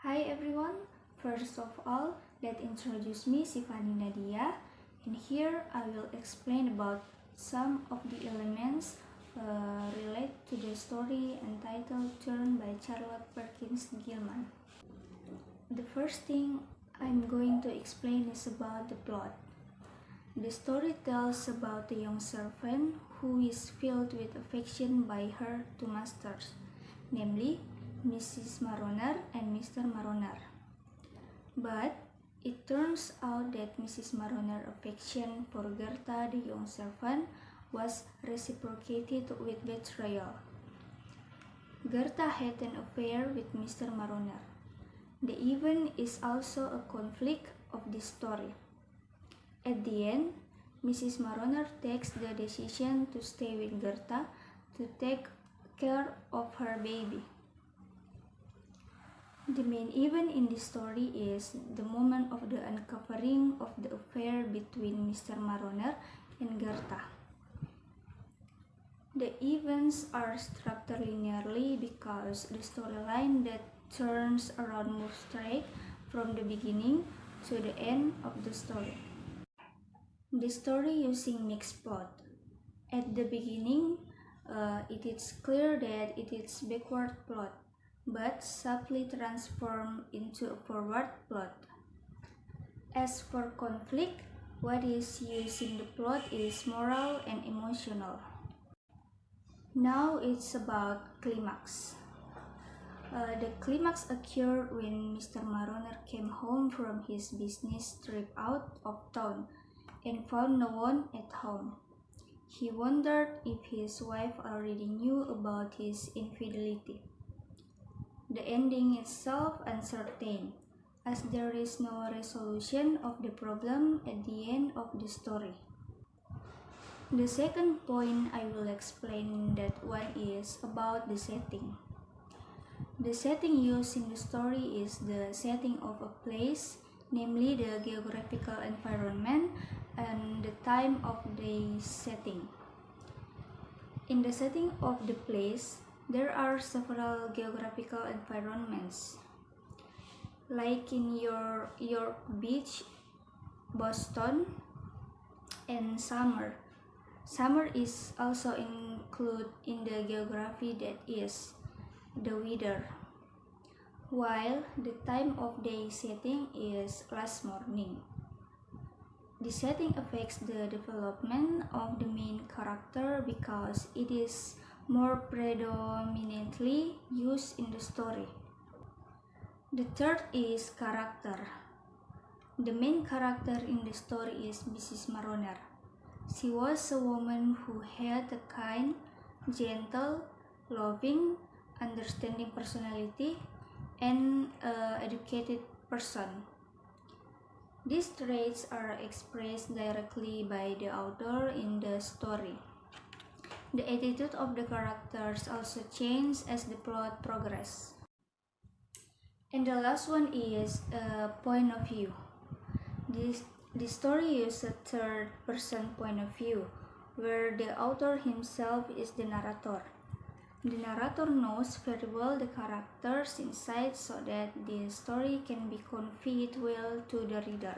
Hi everyone, first of all, let's introduce me Sifani Nadia, and here I will explain about some of the elements related to the story entitled Turn by Charlotte Perkins Gilman. The first thing I'm going to explain is about the plot. The story tells about a young servant who is filled with affection by her two masters, namely Mrs. Maroner and Mr. Maroner. But it turns out that Mrs. Maroner's affection for Gerta, the young servant, was reciprocated with betrayal. Gerta had an affair with Mr. Maroner. The event is also a conflict of this story. At the end, Mrs. Maroner takes the decision to stay with Gerta to take care of her baby. The main event in this story is the moment of the uncovering of the affair between Mr. Maroner and Gerta. The events are structured linearly because the storyline that turns around moves straight from the beginning to the end of the story. The story using mixed plot. At the beginning, it is clear that it is backward plot, but subtly transformed into a forward plot. As for conflict, what is used in the plot is moral and emotional. Now it's about climax. The climax occurred when Mr. Maroner came home from his business trip out of town and found no one at home. He wondered if his wife already knew about his infidelity. The ending itself uncertain, as there is no resolution of the problem at the end of the story. The second point I will explain that one is about the setting. The setting used in the story is the setting of a place, namely the geographical environment and the time of the setting. In the setting of the place, there are several geographical environments, like in York Beach, Boston, and summer. Summer is also included in the geography that is the weather, while the time of day setting is last morning. The setting affects the development of the main character because it is more predominantly used in the story. The third is character. The main character in the story is Mrs. Maroner. She was a woman who had a kind, gentle, loving, understanding personality, and an educated person. These traits are expressed directly by the author in the story. The attitude of the characters also changes as the plot progresses. And the last one is point of view. The story uses a third-person point of view, where the author himself is the narrator. The narrator knows very well the characters inside so that the story can be conveyed well to the reader.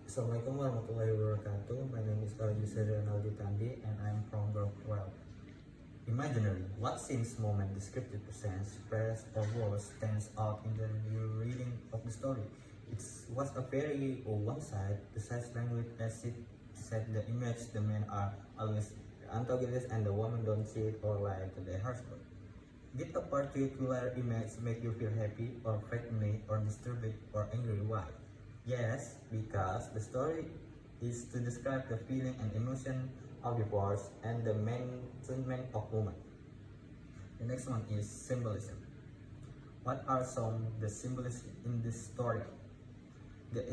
Assalamualaikum warahmatullahi wabarakatuh. My name is Ronaldi Tandi and I'm from Group 12. Imaginary, what seems moment descriptive presence, express or words stands out in the reading of the story. It was a very one-sided, precise language as it set the image. The men are always the antagonists and the women don't see it or lie to their husband. Did a particular image make you feel happy or frightened or disturbed or angry? Why? Yes, because the story is to describe the feeling and emotion of divorce and the treatment of women. The next one is symbolism. What are some of the symbolism in this story? The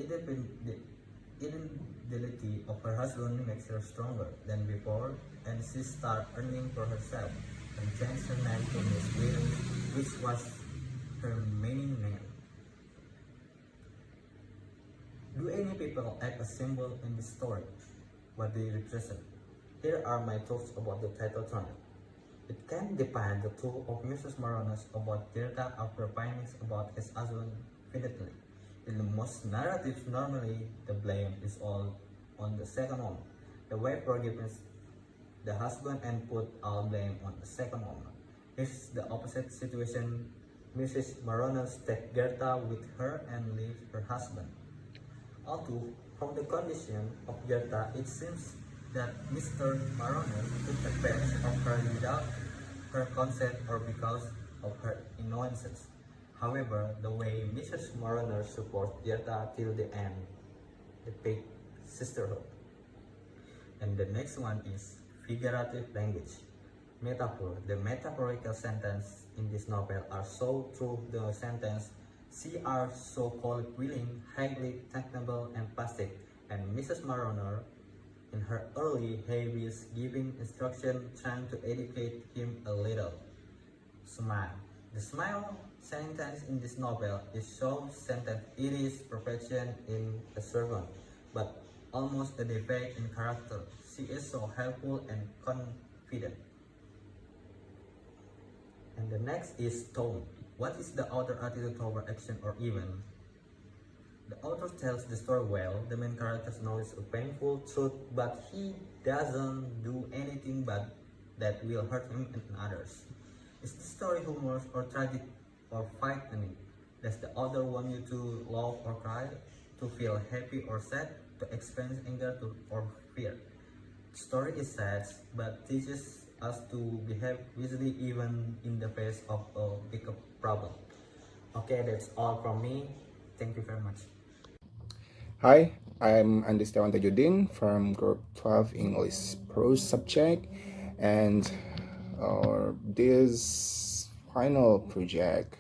infidelity of her husband makes her stronger than before, and she starts earning for herself and changed her name to Miss Williams, which was her maiden name. Do any people act a symbol in this story? What do you represent? Here are my thoughts about the title track. It can depend the two of Mrs. Moronos about Tirta after findings about his husband finitely. In the most narratives, normally the blame is all on the second woman. The wife forgives the husband and put all blame on the second woman. Here's the opposite situation. Mrs. Moronos takes Gerta with her and leaves her husband. Although, from the condition of Gerta, it seems that Mr. Maroner took advantage of her without her consent or because of her annoyances. However, the way Mrs. Maroner supports Gerta till the end, the fake sisterhood. And the next one is figurative language. Metaphor. The metaphorical sentence in this novel are so true the sentence "She are so called willing, highly technical and plastic," and Mrs. Maroner in her early habits giving instruction trying to educate him a little. Smile. The smile sentence in this novel is so sentence it is perfection in a servant, but almost a defect in character. She is so helpful and confident. And the next is tone. What is the author attitude toward action or event? The author tells the story well. The main character knows a painful truth, but he doesn't do anything bad that will hurt him and others. Is the story humorous or tragic or frightening? Does the author want you to laugh or cry, to feel happy or sad, to experience anger or fear? The story is sad, but teaches us to behave wisely even in the face of a bigger problem. Okay, that's all from me. Thank you very much. Hi, I'm Andi Setiawan Tajudin from Group 12 English Prose subject, and this final project,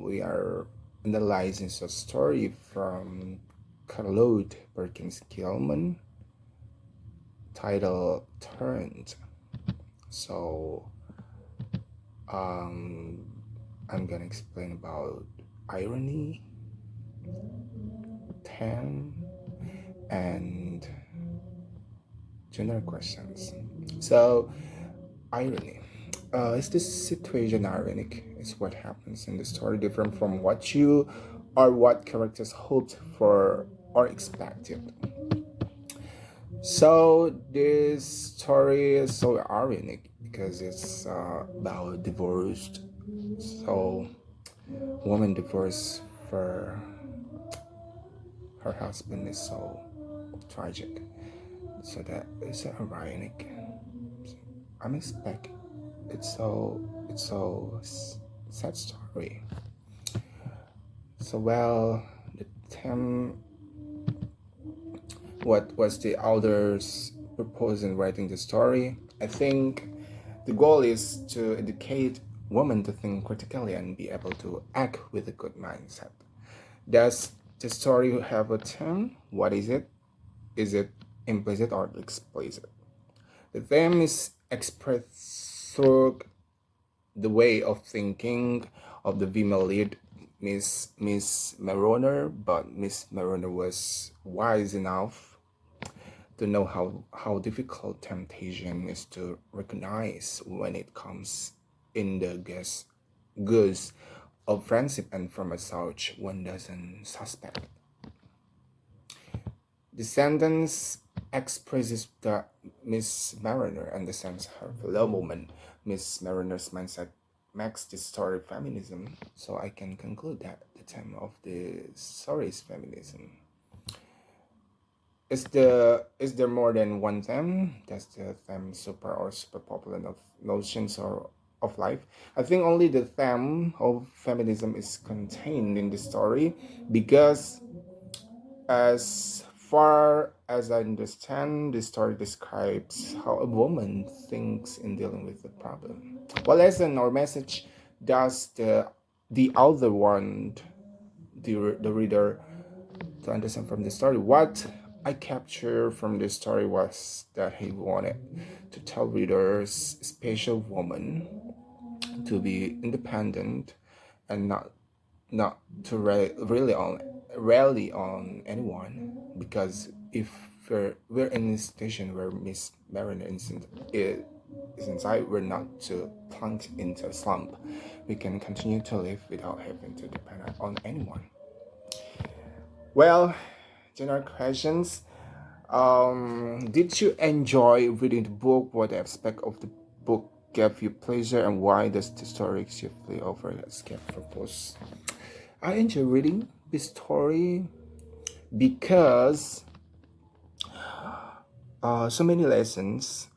we are analyzing a story from Charlotte Perkins Gilman titled Turned. So, I'm gonna explain about irony, theme, and general questions. So, irony. Is this situation ironic? Is what happens in the story different from what you or what characters hoped for or expected? So this story is so ironic because it's about divorced. So woman divorced for her husband is so tragic. So that is ironic. I'm expect it's so sad story. So well, the theme, what was the author's purpose in writing the story? I think the goal is to educate women to think critically and be able to act with a good mindset. Does the story have a theme? What is it? Is it implicit or explicit? The theme is expressed through the way of thinking of the female lead, Miss Mariner, but Miss Mariner was wise enough to know how difficult temptation is to recognize when it comes in the goose of friendship, and from a such one doesn't suspect. The sentence expresses the Miss Mariner understands her fellow woman. Miss Mariner's mindset makes the story feminism, so I can conclude that the theme of the story is feminism. Is there more than one theme? Does the theme super or super popular of notions or of life? I think only the theme of feminism is contained in the story because as far as I understand, the story describes how a woman thinks in dealing with the problem. What lesson or message does the author want the reader to understand from the story? What I captured from the story was that he wanted to tell readers, special woman, to be independent and not to rely on anyone, because if we're in a situation where Miss Mariner is inside, we're not to plunged into a slump. We can continue to live without having to depend on anyone. Well, general questions. Did you enjoy reading the book? What aspect of the book gave you pleasure, and why does the story chiefly over escape purpose? I enjoy reading this story because so many lessons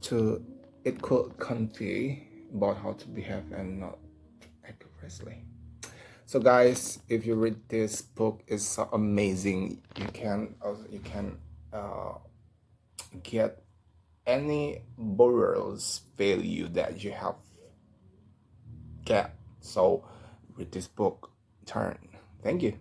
to it could convey about how to behave and not aggressively. So guys, if you read this book, it's so amazing. You can get any morals value that you have get. So read this book. Turn. Thank you.